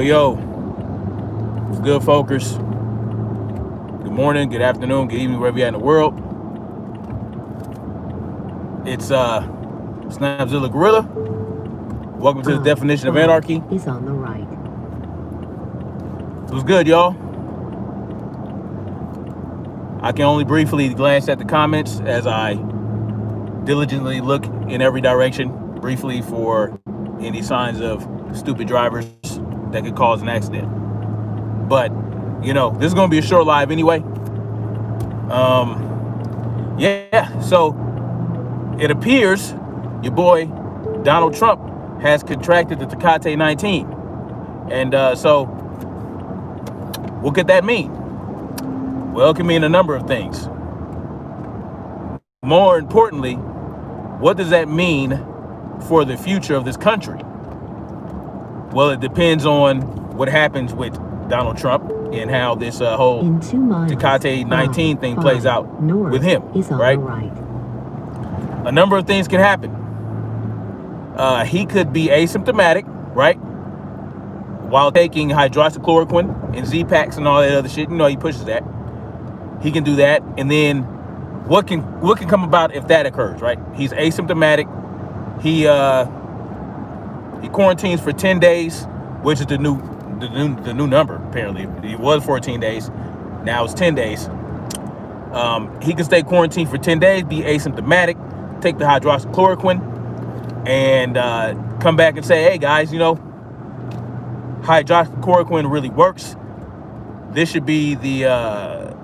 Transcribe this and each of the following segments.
Yo. What's good, folkers? Good morning, good afternoon, good evening, wherever you're at in the world. It's Snapzilla Gorilla. Welcome to the definition of anarchy. Is on the right. What's good, y'all? I can only briefly glance at the comments as I diligently look in every direction, briefly, for any signs of stupid drivers that could cause an accident. But, this is going to be a short live anyway. So it appears your boy Donald Trump has contracted the Tecate 19. And so what could that mean? Well, it can mean a number of things. More importantly, what does that mean for the future of this country? Well, it depends on what happens with Donald Trump and how this whole Tecate 19 thing plays out with him, right? A number of things can happen. He could be asymptomatic, right? While taking hydroxychloroquine and Z-Packs and all that other shit. He pushes that. He can do that. And then what can come about if that occurs, right? He's asymptomatic. He quarantines for 10 days, which is the new number, apparently. It was 14 days. Now it's 10 days. He can stay quarantined for 10 days, be asymptomatic, take the hydroxychloroquine, and come back and say, hey, guys, hydroxychloroquine really works. This should be the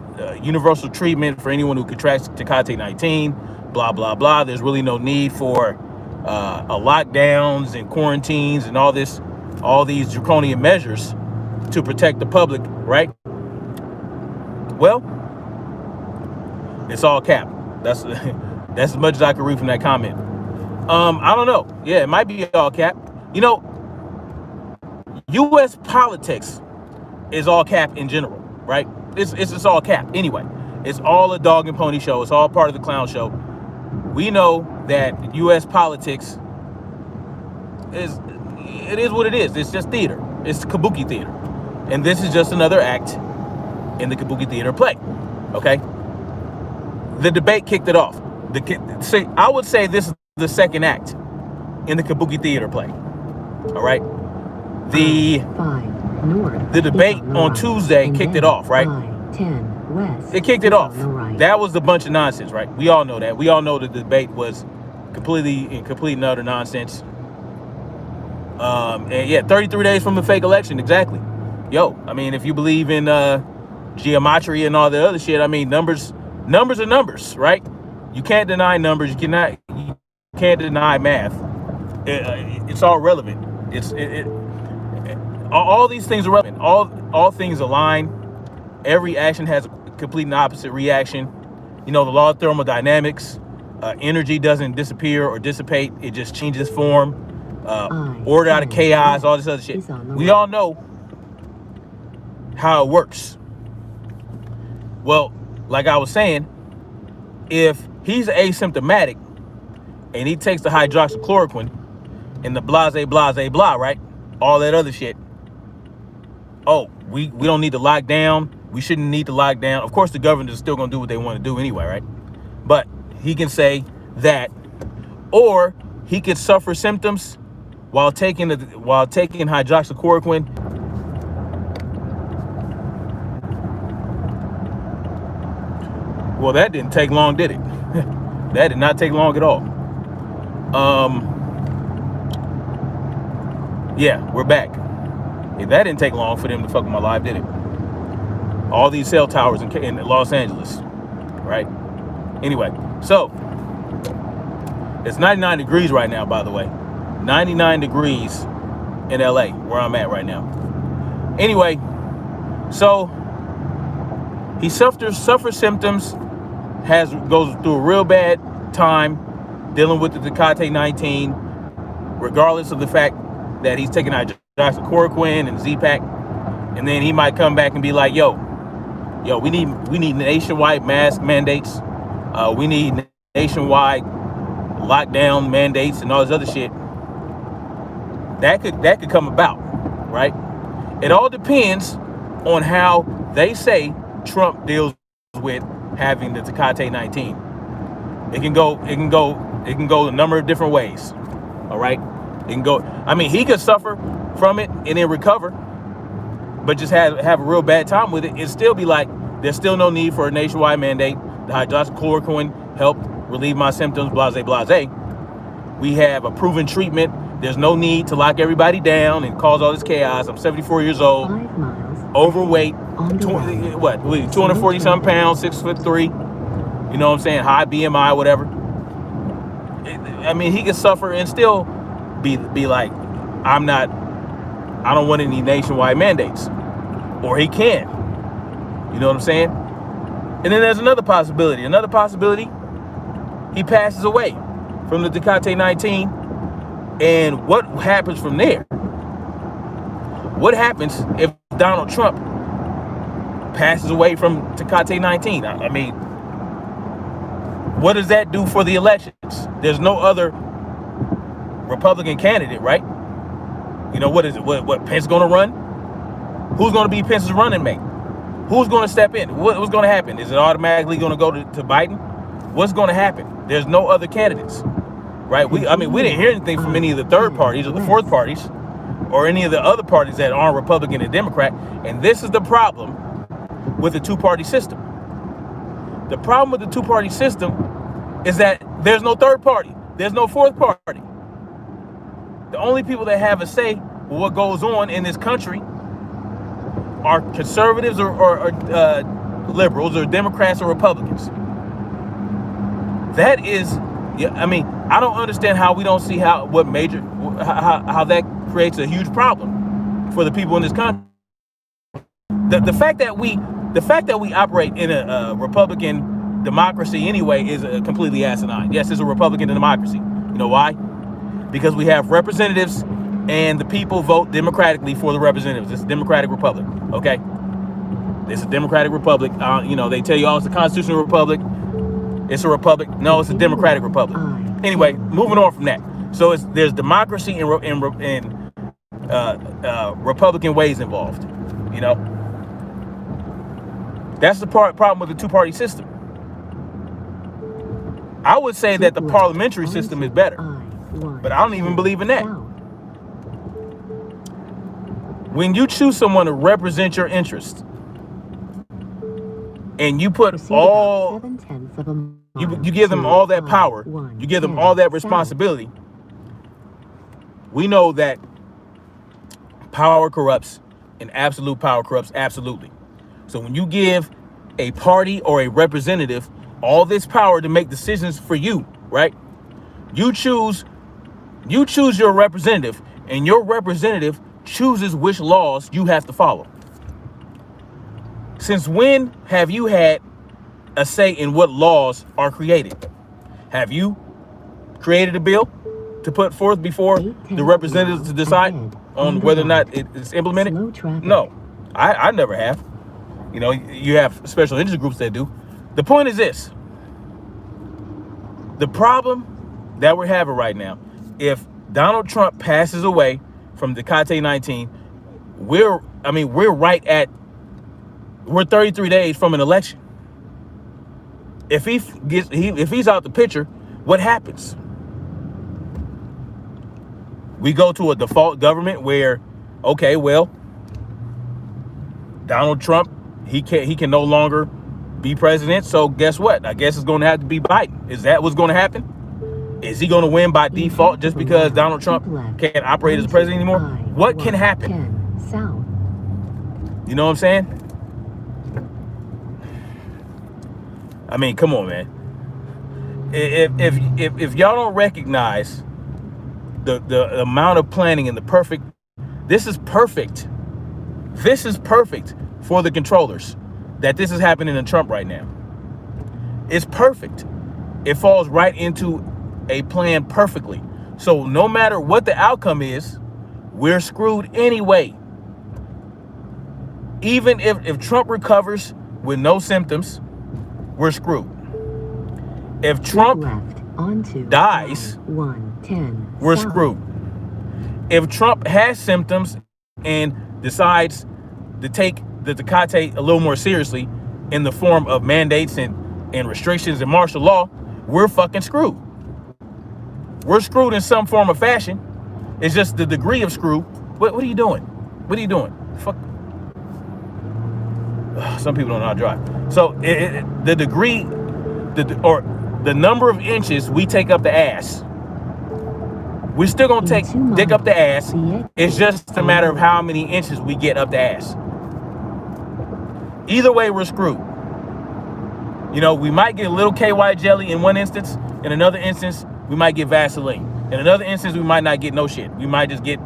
universal treatment for anyone who contracts Tecate 19, blah, blah, blah. There's really no need for lockdowns and quarantines and all these draconian measures to protect the public, right? Well, it's all cap. That's as much as I can read from that comment. I don't know. Yeah, it might be all cap. U.S. politics is all cap in general, right? It's all cap anyway. It's all a dog and pony show. It's all part of the clown show. We know that U.S. politics is what it is. It's just theater. It's kabuki theater. And this is just another act in the kabuki theater play. Okay? The debate kicked it off. I would say this is the second act in the kabuki theater play. All right? The debate on Tuesday kicked it off, right? It kicked it off. That was a bunch of nonsense, right? We all know that. We all know the debate was complete and utter nonsense. And yeah, 33 days from the fake election, exactly. If you believe in geometry and all the other shit, numbers are numbers, right? You can't deny numbers. You can't deny math. It's all relevant. All these things are relevant. All things align. Every action has a complete and opposite reaction. The law of thermodynamics. Energy doesn't disappear or dissipate. It just changes form. Order out of chaos, all this other shit. We all know how it works. Well, like I was saying, if he's asymptomatic and he takes the hydroxychloroquine and the blase, blah, right? All that other shit. Oh, we don't need to lock down. We shouldn't need to lock down. Of course, the government is still going to do what they want to do anyway, right? But he can say that, or he could suffer symptoms while taking hydroxychloroquine. Well, that didn't take long, did it? That did not take long at all. Yeah, we're back. That didn't take long for them to fuck with my live, did it? All these cell towers in Los Angeles, right? Anyway, so it's 99 degrees right now, by the way. 99 degrees in LA, where I'm at right now. Anyway, so he suffers symptoms, goes through a real bad time dealing with the Tecate 19, regardless of the fact that he's taking hydroxychloroquine and Z-Pack, and then he might come back and be like, yo, we need nationwide mask mandates. We need nationwide lockdown mandates and all this other shit. That could come about, right? It all depends on how they say Trump deals with having the Tecate 19. It can go a number of different ways. All right. It can go. I mean, he could suffer from it and then recover, but just have a real bad time with it. It'd still be like there's still no need for a nationwide mandate. The hydroxychloroquine helped relieve my symptoms. Blase, blase. We have a proven treatment. There's no need to lock everybody down and cause all this chaos. I'm 74 years old, overweight, 240 some pounds, 6'3". You know what I'm saying? High BMI, whatever. I mean, he can suffer and still be like, I don't want any nationwide mandates. Or he can. You know what I'm saying? And then there's another possibility. He passes away from the Tecate 19. And what happens from there? What happens if Donald Trump passes away from Tecate 19? I mean, what does that do for the elections? There's no other Republican candidate, right? You know, what is it? What Pence going to run? Who's going to be Pence's running mate? Who's going to step in? What's going to happen? Is it automatically going to go to Biden? What's going to happen? There's no other candidates. Right? We didn't hear anything from any of the third parties or the fourth parties or any of the other parties that aren't Republican and Democrat. And this is the problem with the two-party system. The problem with the two-party system is that there's no third party. There's no fourth party. The only people that have a say with what goes on in this country are conservatives or liberals or Democrats or Republicans. That is... Yeah, I mean, I don't understand how we don't see how that creates a huge problem for the people in this country. The fact that we operate in a Republican democracy anyway is completely asinine. Yes, it's a Republican democracy. You know why? Because we have representatives and the people vote democratically for the representatives. It's a democratic republic. Okay, it's a democratic republic. They tell you, oh, it's a constitutional republic. It's a republic. No, it's a democratic republic. Anyway, moving on from that. So there's democracy and Republican ways involved. You know, that's the problem with the two-party system. I would say that the parliamentary system is better, but I don't even believe in that. When you choose someone to represent your interests, and you put you give them all that power, you give them all that responsibility. We know that power corrupts and absolute power corrupts absolutely. So when you give a party or a representative all this power to make decisions for you, right? You choose your representative, and your representative chooses which laws you have to follow. Since when have you had a say in what laws are created? Have you created a bill to put forth before the representatives to decide on whether or not it's implemented? No, I never have. You know, you have special interest groups that do. The point is this. The problem that we're having right now, if Donald Trump passes away from the Tecate 19, we're 33 days from an election. If he's out the picture, what happens? We go to a default government where, okay, well, Donald Trump, he can no longer be president. So guess what? I guess it's going to have to be Biden. Is that what's going to happen? Is he going to win by default just because Donald Trump can't operate as president anymore? What can happen? You know what I'm saying? I mean, come on, man. If y'all don't recognize the amount of planning and the perfect, this is perfect. This is perfect for the controllers that this is happening in Trump right now. It's perfect. It falls right into a plan perfectly. So no matter what the outcome is, we're screwed anyway. Even if Trump recovers with no symptoms, we're screwed. If Trump dies, we're screwed. If Trump has symptoms and decides to take the Tecate a little more seriously in the form of mandates and restrictions and martial law, we're fucking screwed. We're screwed in some form or fashion. It's just the degree of screw. What are you doing? What are you doing? Fuck. Some people don't know how to drive. So the degree, or the number of inches we take up the ass, we're still gonna take dick up the ass. It's just a matter of how many inches we get up the ass. Either way, we're screwed. You know, we might get a little KY jelly in one instance. In another instance, we might get Vaseline. In another instance, we might not get no shit. We might just get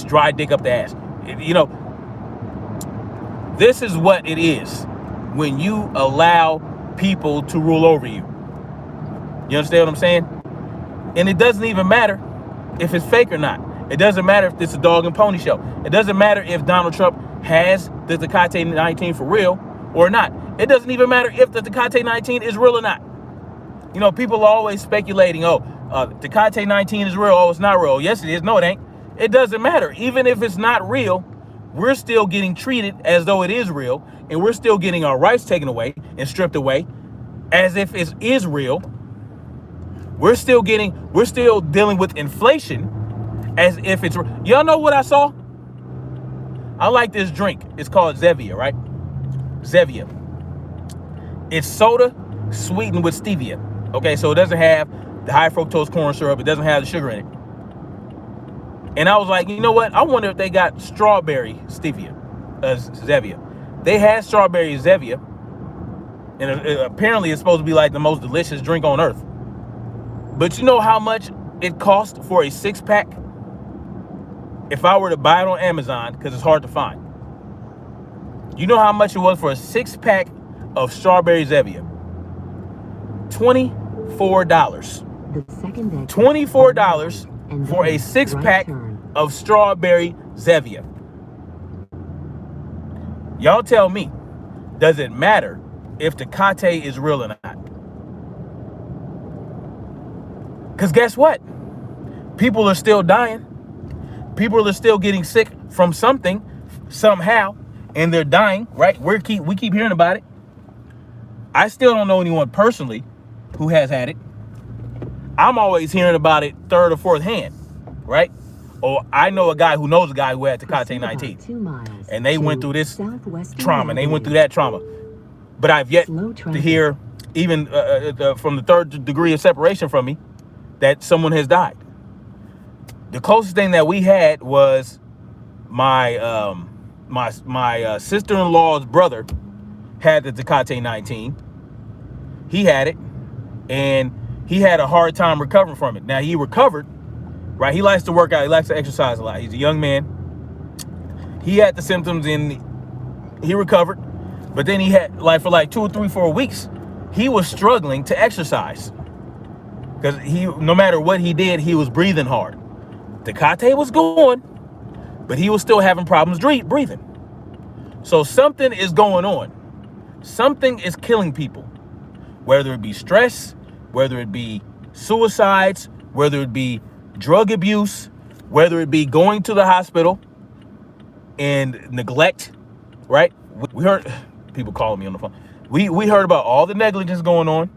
dry dick up the ass. You know, this is what it is when you allow people to rule over you. You understand what I'm saying? And it doesn't even matter if it's fake or not. It doesn't matter if it's a dog and pony show. It doesn't matter if Donald Trump has the Tecate 19 for real or not. It doesn't even matter if the Tecate 19 is real or not. You know, people are always speculating, Tecate 19 is real. Oh, it's not real. Yes, it is. No, it ain't. It doesn't matter. Even if it's not real, we're still getting treated as though it is real, and we're still getting our rights taken away and stripped away as if it is real. We're still dealing with inflation as if it's, y'all know what I saw? I like this drink. It's called Zevia, right? Zevia. It's soda sweetened with stevia. Okay, so it doesn't have the high fructose corn syrup. It doesn't have the sugar in it. And I was like, you know what? I wonder if they got strawberry stevia, Zevia. They had strawberry Zevia, and apparently it's supposed to be like the most delicious drink on earth. But you know how much it cost for a 6-pack? If I were to buy it on Amazon, because it's hard to find. You know how much it was for a 6-pack of strawberry Zevia? $24. $24 for a 6-pack of strawberry Zevia. Y'all tell me, does it matter if Tecate is real or not? Because guess what? People are still dying. People are still getting sick from something, somehow, and they're dying, right? We keep hearing about it. I still don't know anyone personally who has had it. I'm always hearing about it third or fourth hand, right? Or I know a guy who knows a guy who had Tecate 19, and they went through this trauma, and they went through that trauma. But I've yet to hear, even from the third degree of separation from me, that someone has died. The closest thing that we had was my sister-in-law's brother had the Tecate 19. He had it, and he had a hard time recovering from it. Now, he recovered, right? He likes to work out. He likes to exercise a lot. He's a young man. He had the symptoms, and he recovered. But then he had, for 2 or 3, 4 weeks, he was struggling to exercise. Because no matter what he did, he was breathing hard. Tecate was going, but he was still having problems breathing. So something is going on. Something is killing people. Whether it be stress, whether it be suicides, whether it be drug abuse, whether it be going to the hospital and neglect, right? We heard people calling me on the phone. We heard about all the negligence going on.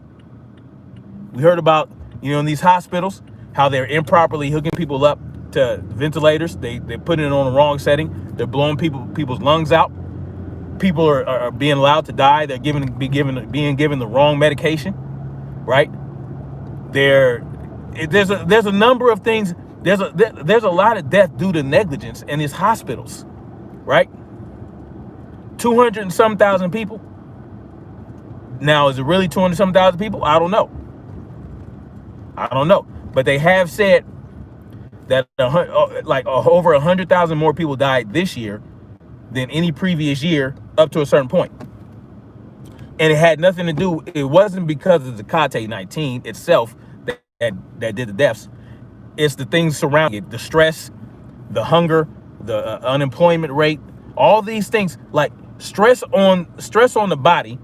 We heard about, in these hospitals, how they're improperly hooking people up to ventilators. They're putting it on the wrong setting. They're blowing people's lungs out. People are being allowed to die. They're being given the wrong medication, right? There's a number of things. There's a lot of death due to negligence in these hospitals, right? 200 and some thousand people. Now, is it really 200 and some thousand people? I don't know. I don't know, but they have said that over 100,000 more people died this year than any previous year up to a certain point. And it had nothing to do, it wasn't because of the Tecate 19 itself that did the deaths. It's the things surrounding it, the stress, the hunger, the unemployment rate, all these things. Like stress on the body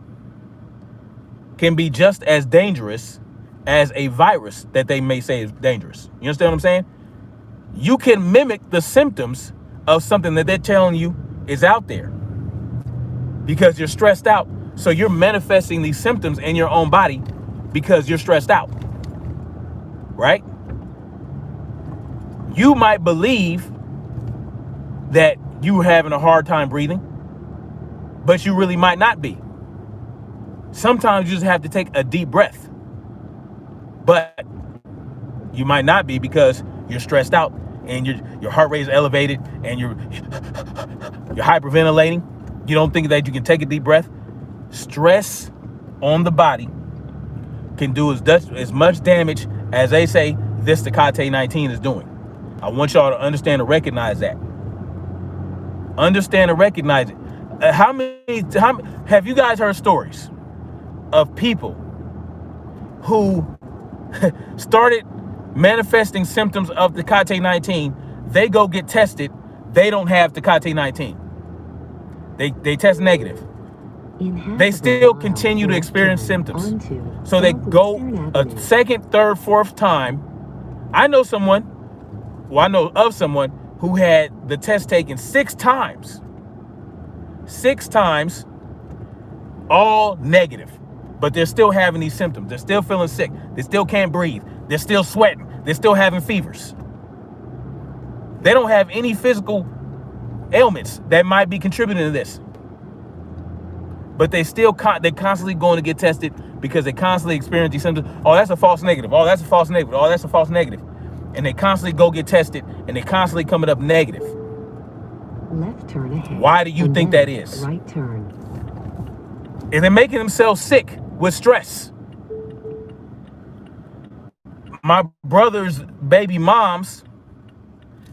can be just as dangerous as a virus that they may say is dangerous. You understand what I'm saying? You can mimic the symptoms of something that they're telling you is out there because you're stressed out. So you're manifesting these symptoms in your own body because you're stressed out, right? You might believe that you're having a hard time breathing, but you really might not be. Sometimes you just have to take a deep breath, but you might not be because you're stressed out and your heart rate is elevated and you're hyperventilating. You don't think that you can take a deep breath. Stress on the body can do as much damage as they say this Tecate 19 is doing. I want y'all to understand and recognize that. Understand and recognize it. How many have you guys heard stories of people who started manifesting symptoms of Tecate 19? They go get tested. They don't have Tecate 19. They test negative. They still continue to experience symptoms. So they go a second, third, fourth time. I know I know of someone who had the test taken 6 times. 6 times, all negative. But they're still having these symptoms. They're still feeling sick. They still can't breathe. They're still sweating. They're still having fevers. They don't have any physical ailments that might be contributing to this. But they're constantly going to get tested because they constantly experience these symptoms. Oh, that's a false negative. Oh, that's a false negative. Oh, that's a false negative. And they constantly go get tested and they constantly coming up negative. Left turn ahead. Why do you think that is? Right turn. And they're making themselves sick with stress. My brother's baby mom's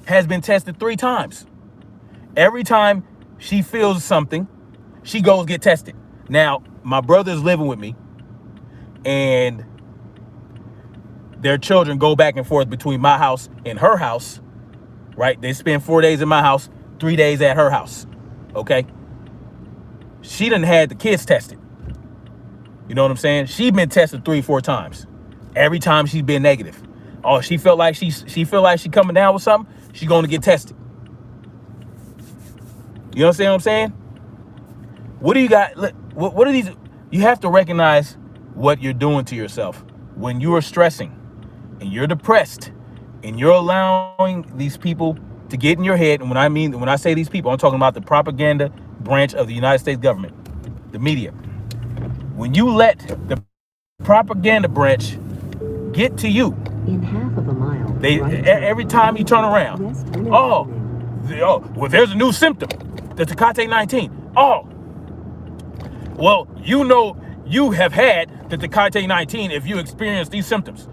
has been tested 3 times. Every time she feels something, she goes get tested. Now, my brother's living with me, and their children go back and forth between my house and her house, right? They spend 4 days in my house, 3 days at her house, okay? She done had the kids tested. You know what I'm saying? She's been tested 3-4 times. Every time she's been negative. Oh, she feel like she coming down with something, she's going to get tested. You understand what I'm saying? What do you got? What are these? You have to recognize what you're doing to yourself when you are stressing and you're depressed and you're allowing these people to get in your head. And when I say these people, I'm talking about the propaganda branch of the United States government, the media. When you let the propaganda branch get to you, in half of a mile, every time you turn around, well, there's a new symptom, the Tecate 19. Oh, well, you have had the Tecate 19 if you experience these symptoms.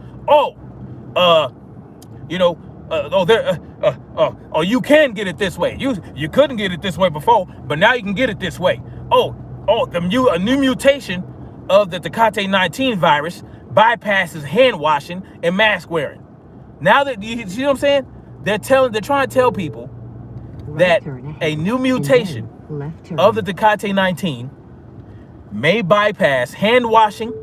You can get it this way. You couldn't get it this way before, but now you can get it this way. A new mutation of the Tecate 19 virus bypasses hand washing and mask wearing. Now that you see what I'm saying? They're trying to tell people that a new mutation of the Tecate 19 may bypass hand washing.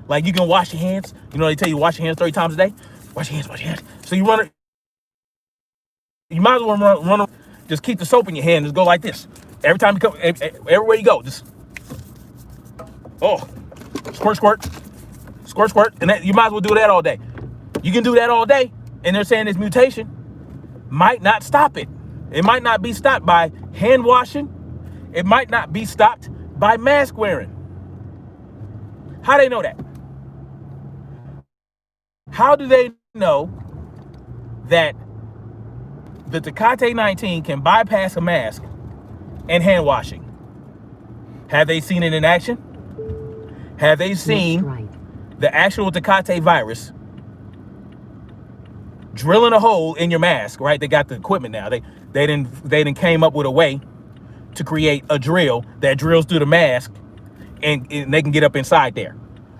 Like you can wash your hands. You know, they tell you wash your hands 30 times a day. Wash your hands. So you might as well run, just keep the soap in your hand and just go like this. Every time you come, everywhere you go, just, squirt. And you might as well do that all day. You can do that all day. And they're saying this mutation might not stop it. It might not be stopped by hand washing. It might not be stopped by mask wearing. How do they know that? How do they know that the Tecate 19 can bypass a mask and hand washing? Have they seen it in action? Have they seen the actual Tecate virus drilling a hole in your mask, right? They got the equipment now. They didn't came up with a way to create a drill that drills through the mask, and they can get up inside there.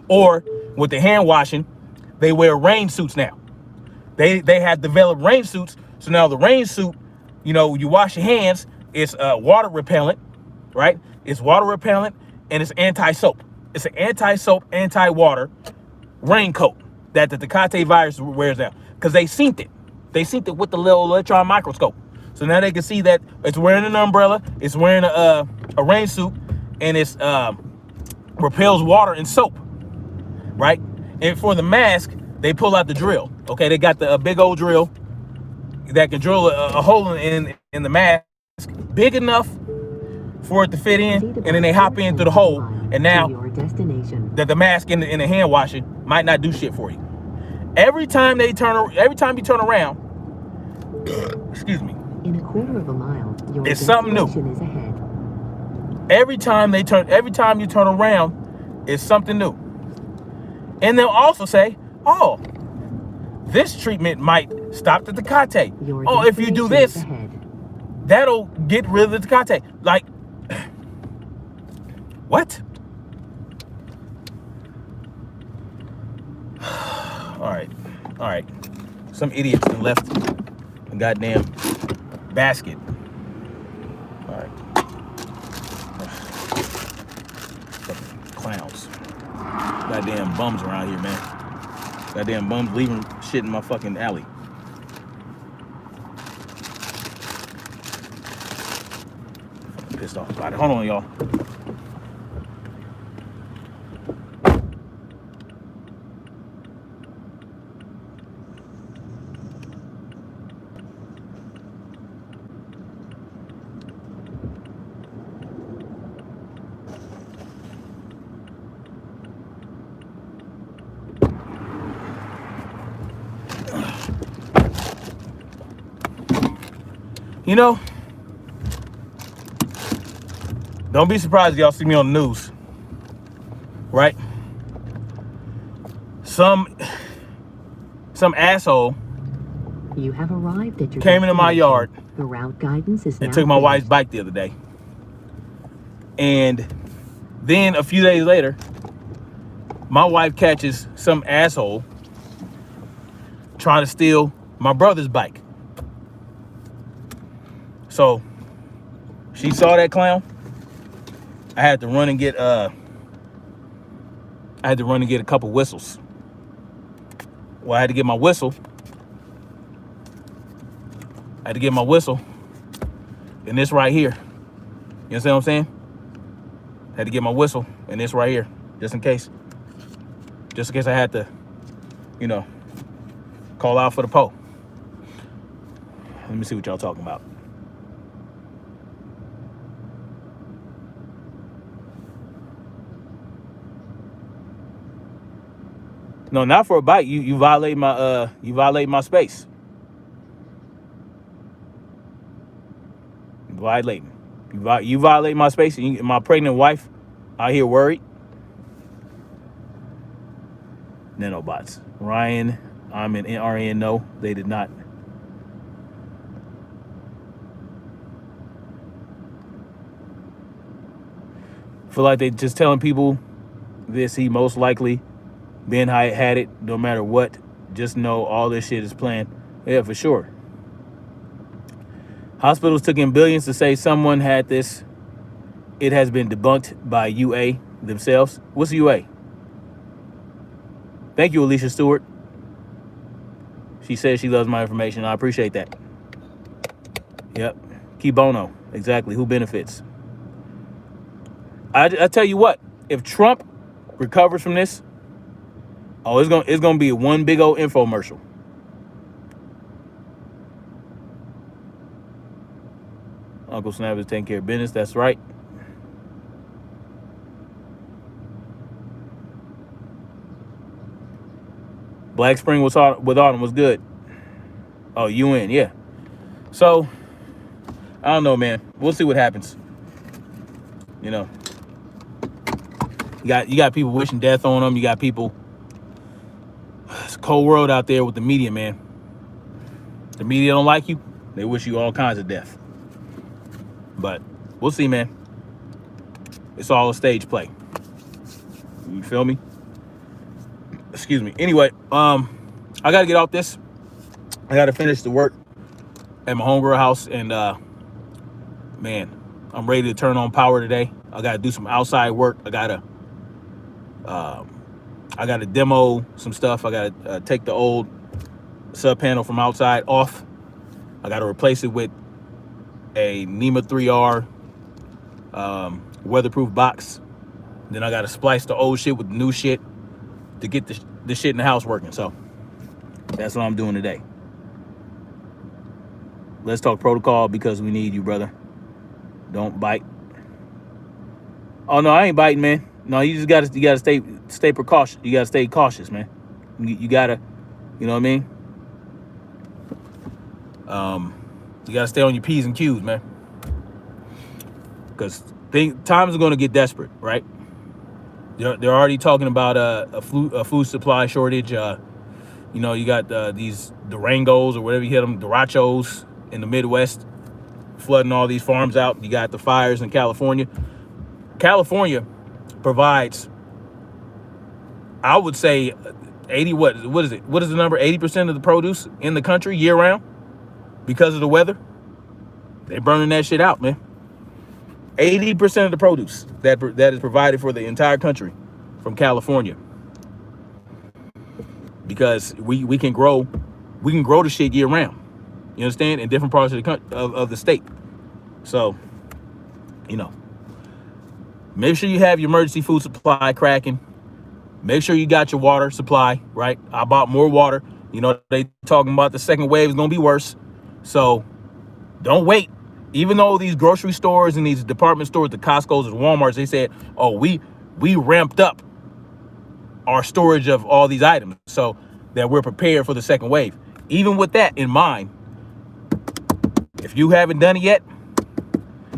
Or with the hand washing, they wear rain suits now. They have developed rain suits. So now the rain suit, you know, you wash your hands, it's water repellent, right? It's water repellent and it's anti-soap. It's an anti-soap, anti-water raincoat that the Tecate virus wears out, because they synced it. They synced it with the little electron microscope. So now they can see that it's wearing an umbrella, it's wearing a rain suit, and it's repels water and soap, right? And for the mask, they pull out the drill. Okay, they got the big old drill that can drill a hole in the mask big enough for it to fit in, and then they hop in through the hole, and now the mask and the hand washing might not do shit for you. Every time you turn around, excuse me, in a quarter of a mile, your it's something new. is ahead. Every time you turn around, it's something new. And they'll also say, oh, this treatment might stop the Tecate. Oh, if you do this, that'll get rid of the Tecate. Like, what? All right. Some idiots left a goddamn basket. All right. Fucking clowns. Goddamn bums around here, man. Goddamn bums leaving shit in my fucking alley. Fucking pissed off about it. Hold on, y'all. You know, don't be surprised if y'all see me on the news, right? Some asshole you have arrived at your came into my yard the route guidance is and now took my finished. wife's bike the other day. And then a few days later, my wife catches some asshole trying to steal my brother's bike. So she saw that clown. I had to run and get a couple whistles. Well, I had to get my whistle. And this right here. You understand what I'm saying? I had to get my whistle and this right here, just in case. Just in case I had to, you know, call out for the pole. Let me see what y'all talking about. No, not for a bite. You violate my space. Violating. You violate my space. And my pregnant wife out here worried. Nanobots. Ryan, I'm an RN. No, they did not. Feel like they just telling people this. He most likely been had it no matter what. Just know all this shit is planned. Yeah, for sure. Hospitals took in billions to say someone had this. It has been debunked by UA themselves. What's UA? Thank you, Alicia Stewart. She says she loves my information. I appreciate that. Yep. Key bono. Exactly. Who benefits? I tell you what. If Trump recovers from this, oh, it's gonna be one big old infomercial. Uncle Snap is taking care of business. That's right. Black Spring with Autumn was good. Oh, UN, yeah. So, I don't know, man. We'll see what happens. You know, you got people wishing death on them. You got people. It's a cold world out there with the media, man. The media don't like you. They wish you all kinds of death. But we'll see, man. It's all a stage play. You feel me? Excuse me. Anyway, I gotta get off this. I gotta finish the work at my homegirl house, and man, I'm ready to turn on power today. I gotta do some outside work. I gotta demo some stuff. I gotta take the old sub panel from outside off. I gotta replace it with a NEMA 3R weatherproof box. Then I gotta splice the old shit with the new shit to get the shit in the house working. So that's what I'm doing today. Let's talk protocol because we need you, brother. Don't bite. Oh no, I ain't biting, man. No, you gotta stay precautious. You gotta stay cautious, man. You gotta, you know what I mean? You gotta stay on your P's and Q's, man. Because times are gonna get desperate, right? They're already talking about a food supply shortage. You know, you got these Durangos or whatever you hit them, Durachos in the Midwest, flooding all these farms out. You got the fires in California. California provides, I would say, 80. What is it? What is the number? 80% of the produce in the country year round because of the weather. They're burning that shit out, man. 80% of the produce that is provided for the entire country from California, because we can grow the shit year round. You understand? In different parts of the country, of the state. So, you know, make sure you have your emergency food supply cracking. Make sure you got your water supply, right? I bought more water. You know, they talking about the second wave is going to be worse. So don't wait. Even though these grocery stores and these department stores, the Costco's and Walmarts, they said, oh, we ramped up our storage of all these items so that we're prepared for the second wave. Even with that in mind, if you haven't done it yet,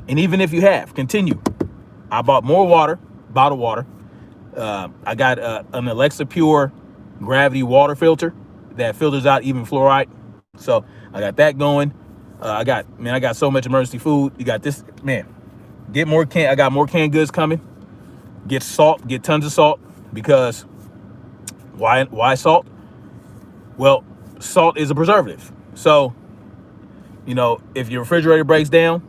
and even if you have, continue. I bought more water, bottled water. I got an Alexa Pure gravity water filter that filters out even fluoride. So I got that going. I got so much emergency food. You got this, man. I got more canned goods coming. Get salt, get tons of salt, because why salt? Well, salt is a preservative. So, you know, if your refrigerator breaks down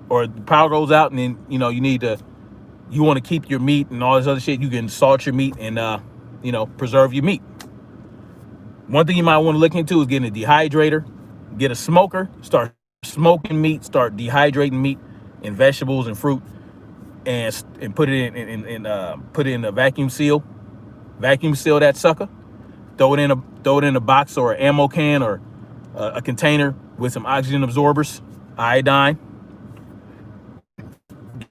or the power goes out, and then, you know, you want to keep your meat and all this other shit, you can salt your meat and, you know, preserve your meat. One thing you might want to look into is getting a dehydrator, get a smoker, start smoking meat, start dehydrating meat and vegetables and fruit, and put it in a vacuum seal that sucker. Throw it in a box or an ammo can or a container with some oxygen absorbers, iodine.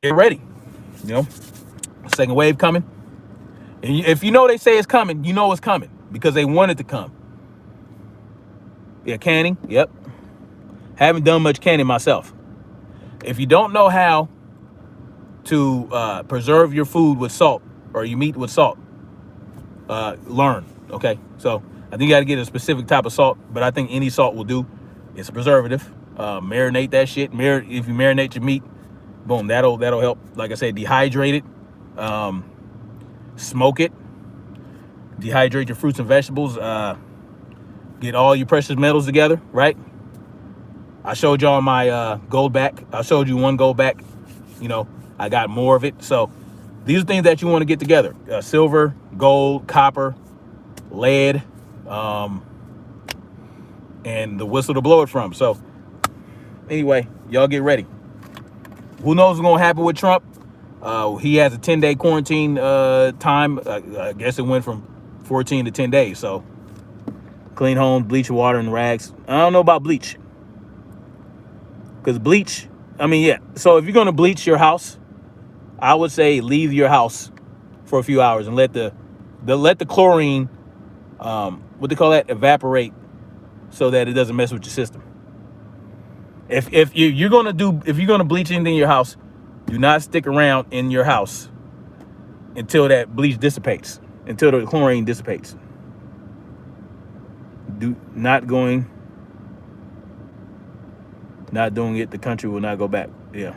Get ready. You know, second wave coming. And if you know they say it's coming, you know it's coming because they want it to come. Yeah, canning. Yep. Haven't done much canning myself. If you don't know how to preserve your food with salt or your meat with salt, learn. Okay. So I think you got to get a specific type of salt, but I think any salt will do. It's a preservative. Marinate that shit. If you marinate your meat, boom, that'll help. Like I said, dehydrate it, smoke it, dehydrate your fruits and vegetables, get all your precious metals together, right? I showed y'all my gold back. I showed you one gold back. You know, I got more of it. So these are things that you want to get together. Silver, gold, copper, lead, and the whistle to blow it from. So anyway, y'all get ready. Who knows what's going to happen with Trump? He has a 10-day quarantine time. I guess it went from 14 to 10 days. So clean home, bleach your water and rags. I don't know about bleach. Because bleach, I mean, yeah. So if you're going to bleach your house, I would say leave your house for a few hours and let the chlorine, what they call that, evaporate, so that it doesn't mess with your system. If you're gonna bleach anything in your house, do not stick around in your house until that bleach dissipates, until the chlorine dissipates. Do not going Not doing it, the country will not go back. Yeah.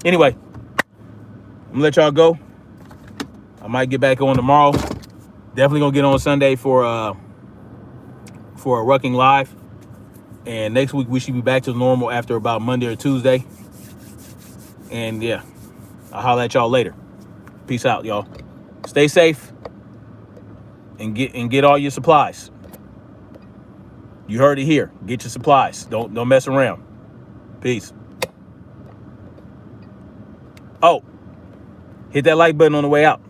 Anyway, I'm gonna let y'all go. I might get back on tomorrow. Definitely gonna get on Sunday for a Rucking Live. And next week we should be back to normal after about Monday or Tuesday. And yeah, I'll holler at y'all later. Peace out, y'all. Stay safe and get all your supplies. You heard it here. Get your supplies. Don't mess around. Peace. Oh, hit that like button on the way out.